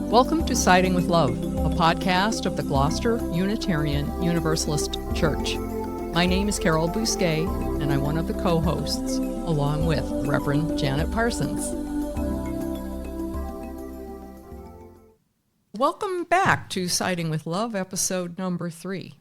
Welcome to Siding with Love, a podcast of the Gloucester Unitarian Universalist Church. My name is Carol Bousquet, and I'm one of the co-hosts, along with Reverend Janet Parsons. Welcome back to Siding with Love, episode number 3.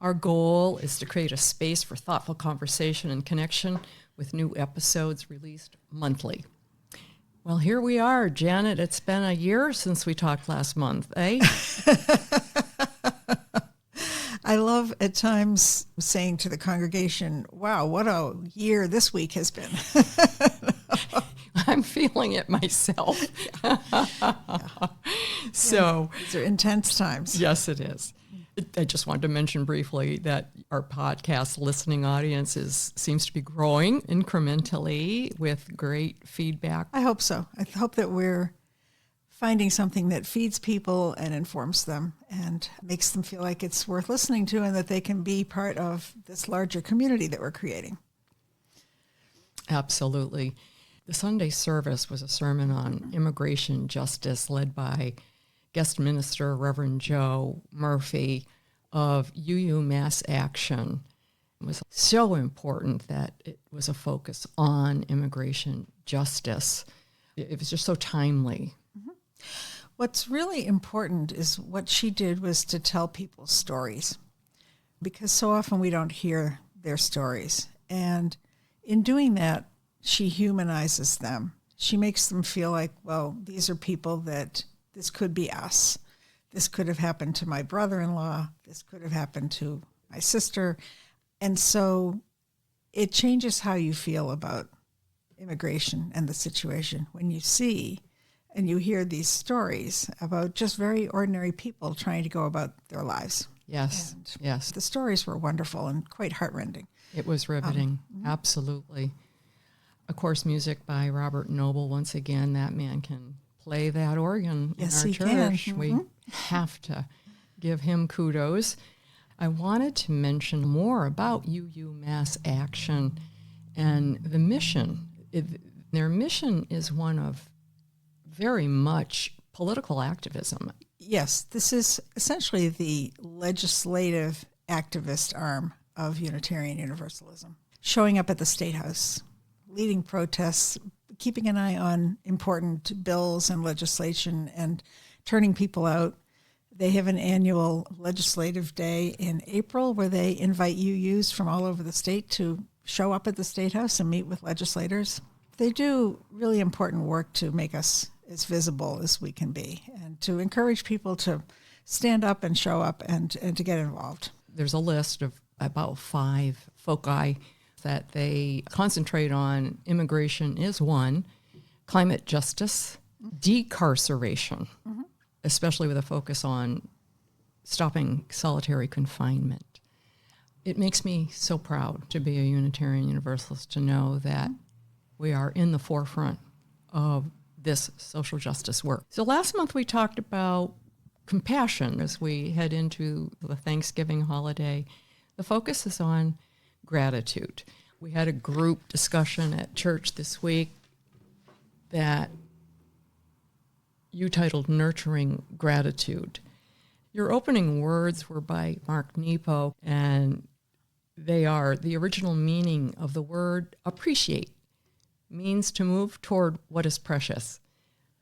Our goal is to create a space for thoughtful conversation and connection with new episodes released monthly. Well, here we are, Janet. It's been a year since we talked last month, eh? I love at times saying to the congregation, wow, what a year this week has been. I'm feeling it myself. Yeah. So these are intense times. Yes, it is. I just wanted to mention briefly that our podcast listening audience seems to be growing incrementally with great feedback. I hope so. I hope that we're finding something that feeds people and informs them and makes them feel like it's worth listening to and that they can be part of this larger community that we're creating. Absolutely. The Sunday service was a sermon on immigration justice led by guest minister Reverend Joe Murphy of UU Mass Action. It was so important that it was a focus on immigration justice. It was just so timely. Mm-hmm. What's really important is what she did was to tell people stories, because so often we don't hear their stories. And in doing that, she humanizes them. She makes them feel like, well, these are people that this could be us. This could have happened to my brother-in-law. This could have happened to my sister. And so it changes how you feel about immigration and the situation when you see and you hear these stories about just very ordinary people trying to go about their lives. Yes, and yes. The stories were wonderful and quite heartrending. It was riveting, absolutely. Of course, music by Robert Noble. Once again, that man can play that organ in our church. Can. We have to give him kudos. I wanted to mention more about UU Mass Action and the mission. Their mission is one of very much political activism. Yes, this is essentially the legislative activist arm of Unitarian Universalism, showing up at the State House, leading protests, keeping an eye on important bills and legislation, and turning people out. They have an annual legislative day in April where they invite UUs from all over the state to show up at the State House and meet with legislators. They do really important work to make us as visible as we can be and to encourage people to stand up and show up and to get involved. There's a list of about 5 foci that they concentrate on. Immigration is one, climate justice, decarceration, especially with a focus on stopping solitary confinement. It makes me so proud to be a Unitarian Universalist to know that we are in the forefront of this social justice work. So last month we talked about compassion as we head into the Thanksgiving holiday. The focus is on gratitude. We had a group discussion at church this week that you titled Nurturing Gratitude. Your opening words were by Mark Nepo, and they are the original meaning of the word appreciate means to move toward what is precious.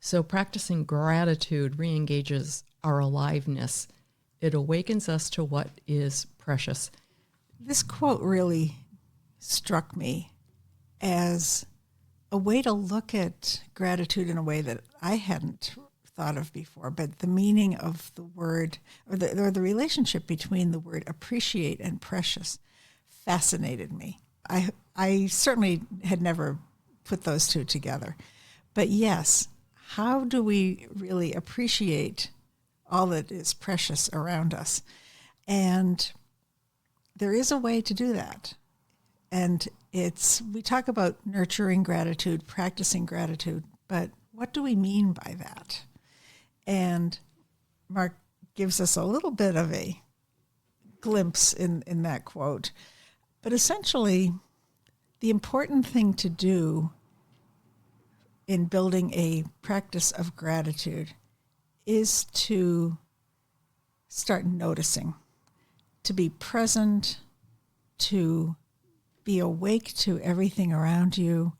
So practicing gratitude re-engages our aliveness. It awakens us to what is precious. This quote really struck me as a way to look at gratitude in a way that I hadn't thought of before, but the meaning of the word or the relationship between the word appreciate and precious fascinated me. I certainly had never put those two together. But yes, how do we really appreciate all that is precious around us? And there is a way to do that. And we talk about nurturing gratitude, practicing gratitude, but what do we mean by that? And Mark gives us a little bit of a glimpse in that quote. But essentially, the important thing to do in building a practice of gratitude is to start noticing, to be present, to be awake to everything around you,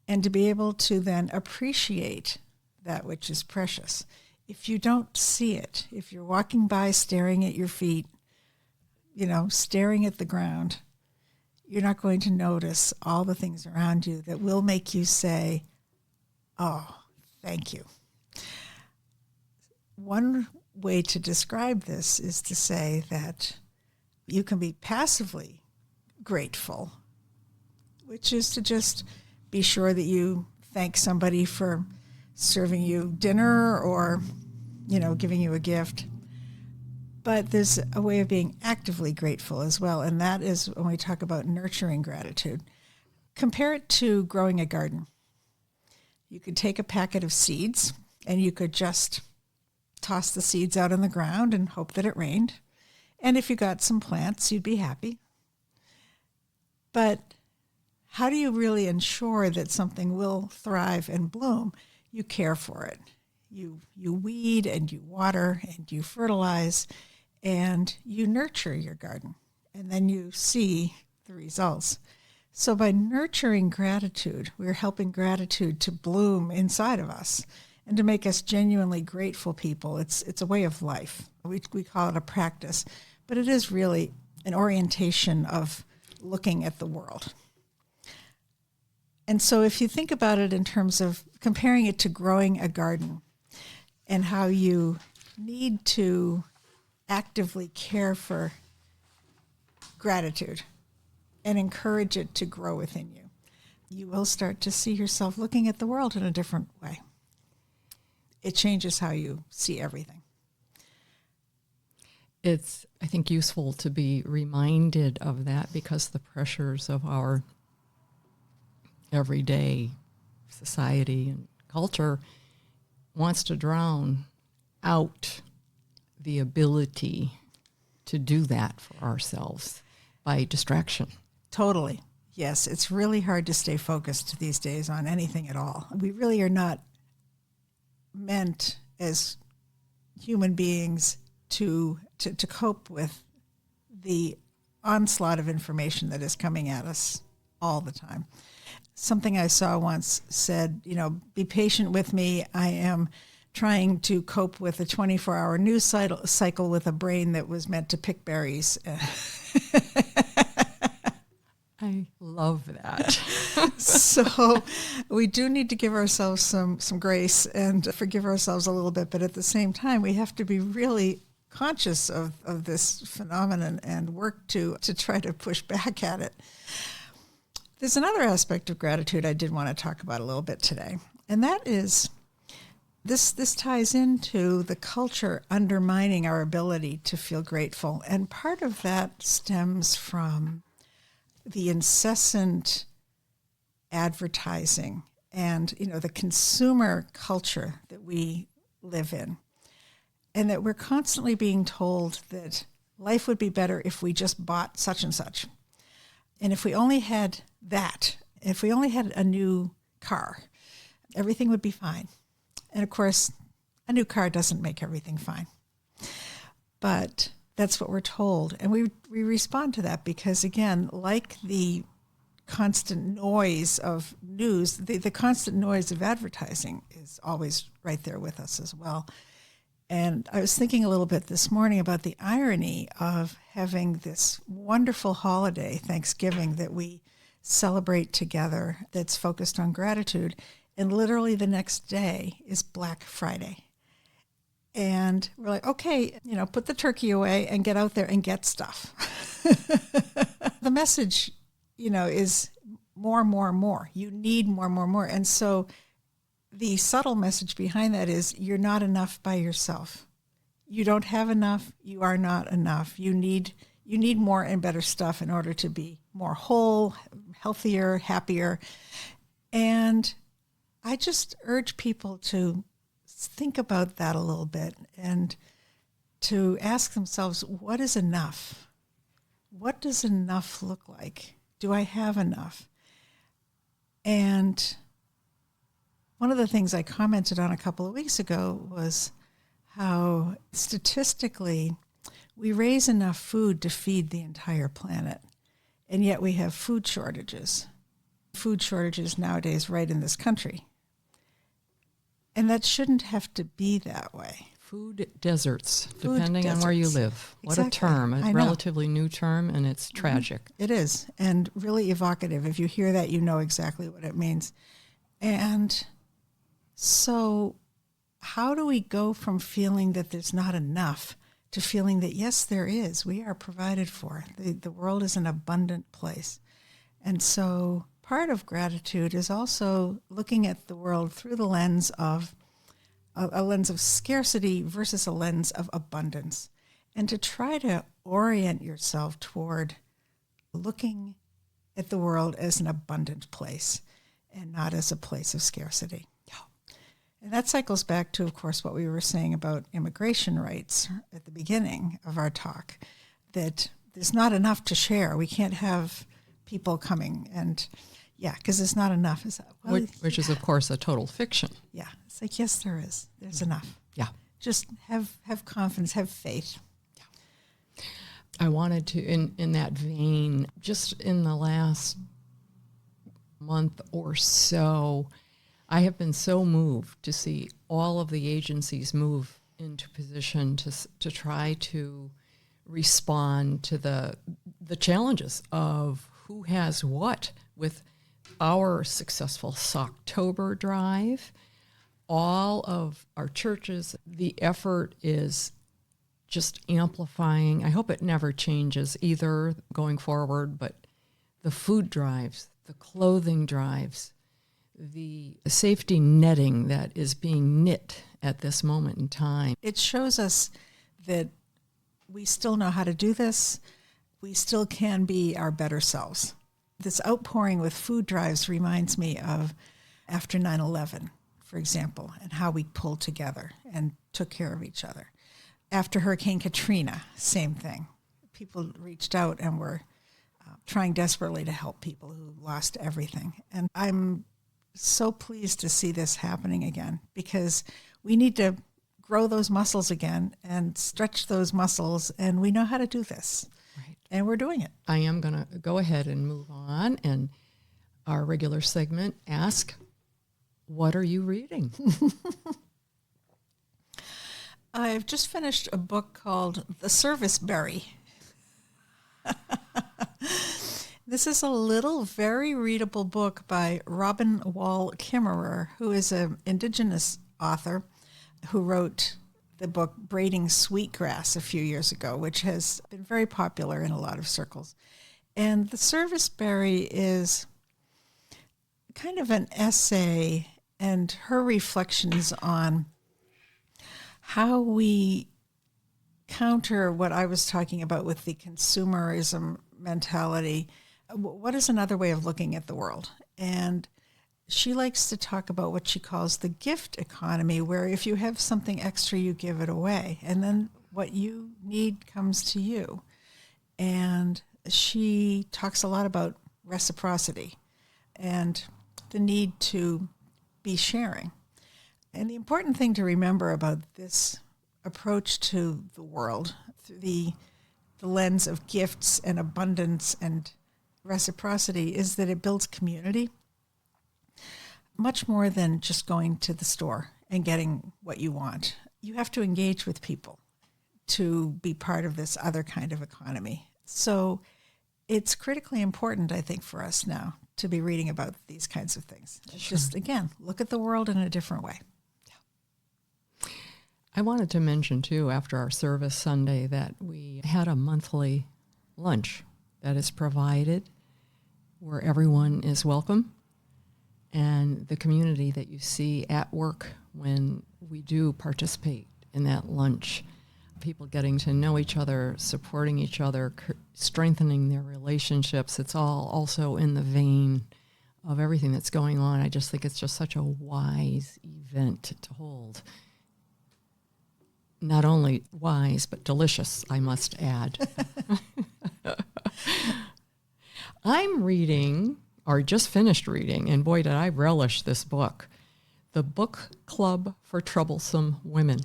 and to be able to then appreciate that which is precious. If you don't see it, if you're walking by staring at your feet, staring at the ground, you're not going to notice all the things around you that will make you say, oh, thank you. One way to describe this is to say that you can be passively grateful, which is to just be sure that you thank somebody for serving you dinner or, giving you a gift. But there's a way of being actively grateful as well, and that is when we talk about nurturing gratitude. Compare it to growing a garden. You could take a packet of seeds, and you could just toss the seeds out on the ground and hope that it rained. And if you got some plants, you'd be happy. But how do you really ensure that something will thrive and bloom? You care for it. You weed and you water and you fertilize and you nurture your garden. And then you see the results. So by nurturing gratitude, we're helping gratitude to bloom inside of us and to make us genuinely grateful people. It's a way of life. We call it a practice, but it is really an orientation of looking at the world. And so if you think about it in terms of comparing it to growing a garden and how you need to actively care for gratitude and encourage it to grow within you, you will start to see yourself looking at the world in a different way. It changes how you see everything. It's, I think, useful to be reminded of that because the pressures of our everyday society and culture wants to drown out the ability to do that for ourselves by distraction. Totally. Yes, it's really hard to stay focused these days on anything at all. We really are not meant as human beings to cope with the onslaught of information that is coming at us all the time. Something I saw once said, be patient with me. I am trying to cope with a 24-hour news cycle with a brain that was meant to pick berries. I love that. So we do need to give ourselves some grace and forgive ourselves a little bit, but at the same time, we have to be really conscious of this phenomenon and work to try to push back at it. There's another aspect of gratitude I did want to talk about a little bit today, and that is this ties into the culture undermining our ability to feel grateful, and part of that stems from the incessant advertising and the consumer culture that we live in, and that we're constantly being told that life would be better if we just bought such and such. And if we only had that, if we only had a new car, everything would be fine. And of course, a new car doesn't make everything fine. But that's what we're told. And we respond to that because, again, like the constant noise of news, the constant noise of advertising is always right there with us as well. And I was thinking a little bit this morning about the irony of having this wonderful holiday, Thanksgiving, that we celebrate together that's focused on gratitude. And literally the next day is Black Friday. And we're like, okay, put the turkey away and get out there and get stuff. The message, is more, more, more. You need more, more, more. And so the subtle message behind that is you're not enough by yourself. You don't have enough. You are not enough. You need more and better stuff in order to be more whole, healthier, happier. And I just urge people to think about that a little bit and to ask themselves, what is enough? What does enough look like? Do I have enough? And one of the things I commented on a couple of weeks ago was how statistically we raise enough food to feed the entire planet, and yet we have food shortages. Food shortages nowadays right in this country. And that shouldn't have to be that way. Food deserts, Food depending on where you deserts. live. What Exactly. a term, I a know. relatively new term, and it's tragic. It is, and really evocative. If you hear that, you know exactly what it means. And so how do we go from feeling that there's not enough to feeling that, yes, there is. We are provided for. The world is an abundant place. And so part of gratitude is also looking at the world through the lens of a lens of scarcity versus a lens of abundance, and to try to orient yourself toward looking at the world as an abundant place and not as a place of scarcity. And that cycles back to, of course, what we were saying about immigration rights at the beginning of our talk, that there's not enough to share. We can't have people coming and, because there's not enough. Which is, of course, a total fiction. Yeah. It's like, yes, there is. There's enough. Yeah. Just have confidence, have faith. I wanted to, in that vein, just in the last month or so, I have been so moved to see all of the agencies move into position to try to respond to the challenges of who has what with our successful Socktober drive. All of our churches, the effort is just amplifying. I hope it never changes either going forward, but the food drives, the clothing drives, the safety netting that is being knit at this moment in time. It shows us that we still know how to do this. We still can be our better selves. This outpouring with food drives reminds me of after 9/11, for example, and how we pulled together and took care of each other. After Hurricane Katrina, same thing. People reached out and were trying desperately to help people who lost everything. And I'm so pleased to see this happening again, because we need to grow those muscles again and stretch those muscles, and we know how to do this. Right. And we're doing it. I am going to go ahead and move on, and our regular segment, Ask, what are you reading? I've just finished a book called The Service Berry. This is a little, very readable book by Robin Wall Kimmerer, who is an Indigenous author who wrote the book Braiding Sweetgrass a few years ago, which has been very popular in a lot of circles. And The Service Berry is kind of an essay and her reflections on how we counter what I was talking about with the consumerism mentality. What is another way of looking at the world? And she likes to talk about what she calls the gift economy, where if you have something extra, you give it away, and then what you need comes to you. And she talks a lot about reciprocity and the need to be sharing. And the important thing to remember about this approach to the world through the lens of gifts and abundance and reciprocity is that it builds community much more than just going to the store and getting what you want. You have to engage with people to be part of this other kind of economy. So it's critically important, I think, for us now to be reading about these kinds of things. Sure. Just, again, look at the world in a different way. I wanted to mention, too, after our service Sunday, that we had a monthly lunch that is provided where everyone is welcome, and the community that you see at work when we do participate in that lunch, people getting to know each other, supporting each other, strengthening their relationships. It's all also in the vein of everything that's going on. I just think it's just such a wise event to hold. Not only wise, but delicious, I must add. I'm reading, or just finished reading, and boy, did I relish this book, The Book Club for Troublesome Women.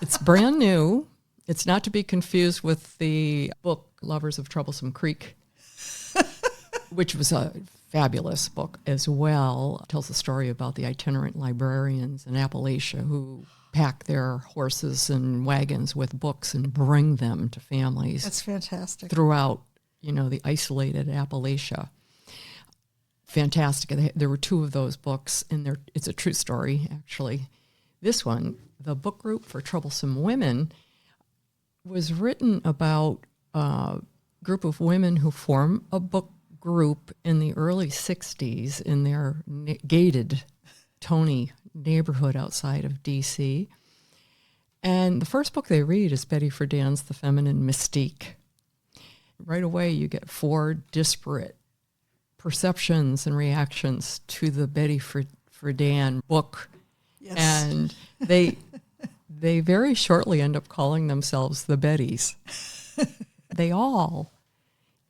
It's brand new. It's not to be confused with the book Lovers of Troublesome Creek, which was a fabulous book as well. It tells the story about the itinerant librarians in Appalachia who pack their horses and wagons with books and bring them to families. That's fantastic. Throughout, the isolated Appalachia. Fantastic. There were two of those books, and it's a true story, actually. This one, The Book Group for Troublesome Women, was written about a group of women who form a book group in the early 60s in their gated Tony neighborhood outside of D.C. And the first book they read is Betty Friedan's The Feminine Mystique. Right away, you get 4 disparate perceptions and reactions to the Betty Friedan book. Yes. And they very shortly end up calling themselves the Bettys. They all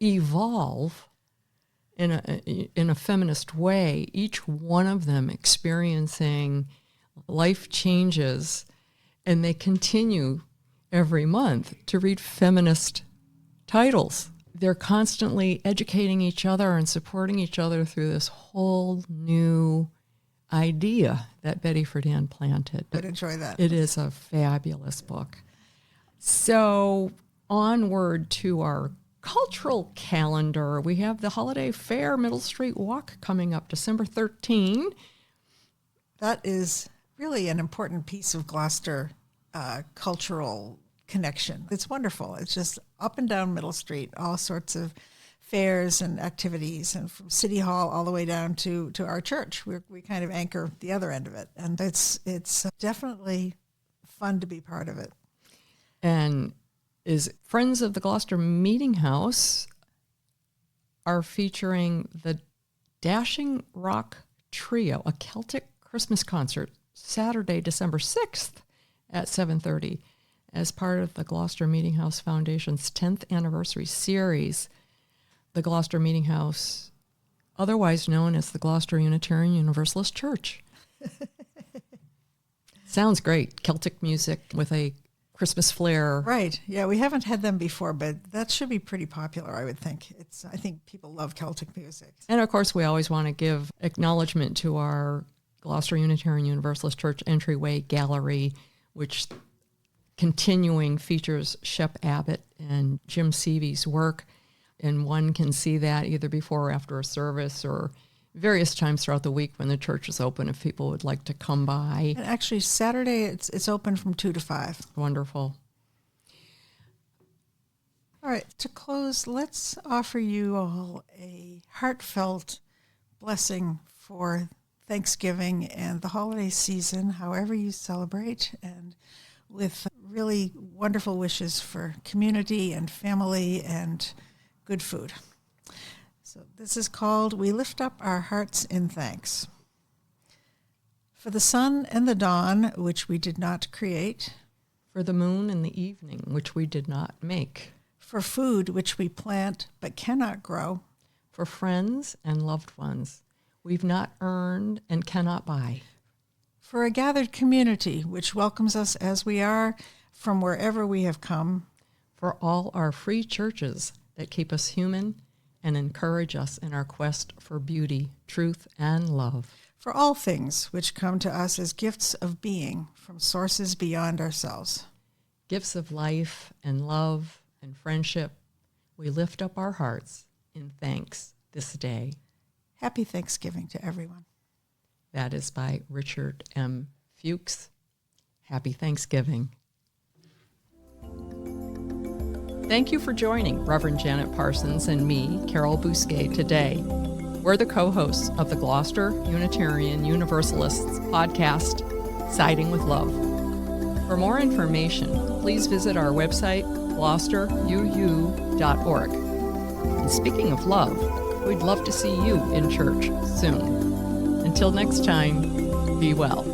evolve in a feminist way, each one of them experiencing life changes, and they continue every month to read feminist titles. They're constantly educating each other and supporting each other through this whole new idea that Betty Friedan planted. I'd enjoy that. It is a fabulous book. So onward to our cultural calendar, we have the Holiday Fair Middle Street Walk coming up December 13. That is really an important piece of Gloucester cultural connection. It's wonderful. It's just up and down Middle Street, all sorts of fairs and activities, and from City Hall all the way down to our church. We kind of anchor the other end of it, and it's definitely fun to be part of it. And Friends of the Gloucester Meeting House are featuring the Dashing Rock Trio, a Celtic Christmas concert, Saturday, December 6th at 7:30, as part of the Gloucester Meeting House Foundation's 10th anniversary series. The Gloucester Meeting House, otherwise known as the Gloucester Unitarian Universalist Church. Sounds great. Celtic music with a Christmas flair. Right. Yeah, we haven't had them before, but that should be pretty popular, I would think. I think people love Celtic music. And of course, we always want to give acknowledgement to our Gloucester Unitarian Universalist Church entryway gallery, which continuing features Shep Abbott and Jim Seavey's work. And one can see that either before or after a service or various times throughout the week when the church is open if people would like to come by. And actually, Saturday, it's open from 2 to 5. Wonderful. All right, to close, let's offer you all a heartfelt blessing for Thanksgiving and the holiday season, however you celebrate, and with really wonderful wishes for community and family and good food. So this is called We Lift Up Our Hearts in Thanks. For the sun and the dawn, which we did not create. For the moon and the evening, which we did not make. For food, which we plant but cannot grow. For friends and loved ones, we've not earned and cannot buy. For a gathered community, which welcomes us as we are from wherever we have come. For all our free churches that keep us human and encourage us in our quest for beauty, truth, and love. For all things which come to us as gifts of being from sources beyond ourselves. Gifts of life and love and friendship, we lift up our hearts in thanks this day. Happy Thanksgiving to everyone. That is by Richard M. Fuchs. Happy Thanksgiving. Thank you for joining Reverend Janet Parsons and me, Carol Bousquet, today. We're the co-hosts of the Gloucester Unitarian Universalists podcast, Siding with Love. For more information, please visit our website, gloucesteruu.org. And speaking of love, we'd love to see you in church soon. Until next time, be well.